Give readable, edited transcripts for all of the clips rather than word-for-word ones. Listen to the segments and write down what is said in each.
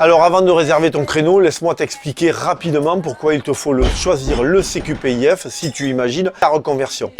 Alors avant de réserver ton créneau, laisse-moi t'expliquer rapidement pourquoi il te faut choisir le CQP-IF si tu imagines la reconversion.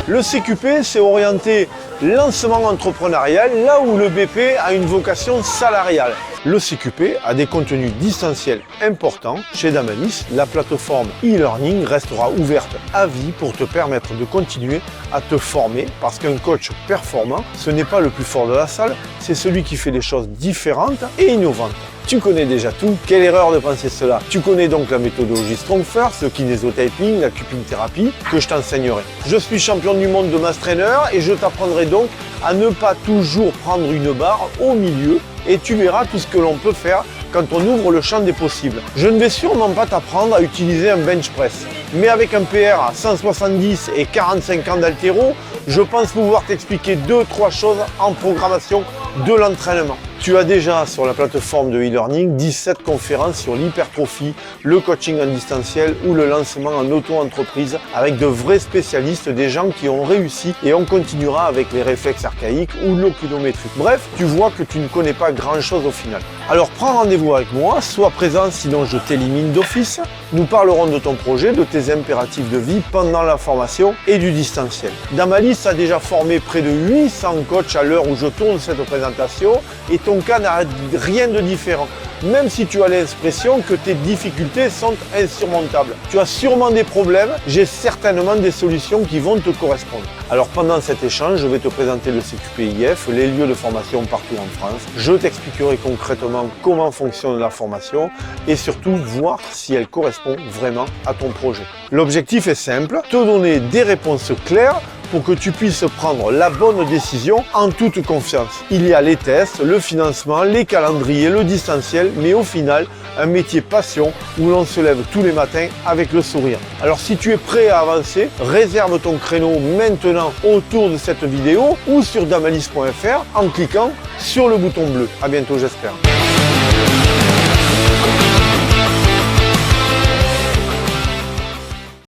Le CQP, c'est orienté lancement entrepreneurial, là où le BP a une vocation salariale. Le CQP a des contenus distanciels importants. Chez Damalis, la plateforme e-learning restera ouverte à vie pour te permettre de continuer à te former, parce qu'un coach performant, ce n'est pas le plus fort de la salle, c'est celui qui fait des choses différentes et innovantes. Tu connais déjà tout, quelle erreur de penser cela? Tu connais donc la méthodologie Strong First, le kinésio-typing, la cupping thérapie que je t'enseignerai. Je suis champion du monde de mass trainer et je t'apprendrai donc à ne pas toujours prendre une barre au milieu, et tu verras tout ce que l'on peut faire quand on ouvre le champ des possibles. Je ne vais sûrement pas t'apprendre à utiliser un bench press, mais avec un PR à 170 et 45 ans d'haltéro, je pense pouvoir t'expliquer 2-3 choses en programmation de l'entraînement. Tu as déjà sur la plateforme de e-learning 17 conférences sur l'hypertrophie, le coaching en distanciel ou le lancement en auto-entreprise avec de vrais spécialistes, des gens qui ont réussi, et on continuera avec les réflexes archaïques ou l'oculométrie. Bref, tu vois que tu ne connais pas grand-chose au final. Alors prends rendez-vous avec moi, sois présent sinon je t'élimine d'office. Nous parlerons de ton projet, de tes impératifs de vie pendant la formation et du distanciel. Damalis a déjà formé près de 800 coachs à l'heure où je tourne cette présentation, et ton cas n'a rien de différent, même si tu as l'impression que tes difficultés sont insurmontables. Tu as sûrement des problèmes, j'ai certainement des solutions qui vont te correspondre. Alors pendant cet échange, je vais te présenter le CQP-IF, les lieux de formation partout en France. Je t'expliquerai concrètement comment fonctionne la formation et surtout voir si elle correspond vraiment à ton projet. L'objectif est simple, te donner des réponses claires pour que tu puisses prendre la bonne décision en toute confiance. Il y a les tests, le financement, les calendriers, le distanciel, mais au final, un métier passion où l'on se lève tous les matins avec le sourire. Alors si tu es prêt à avancer, réserve ton créneau maintenant autour de cette vidéo ou sur damalis.fr en cliquant sur le bouton bleu. À bientôt, j'espère.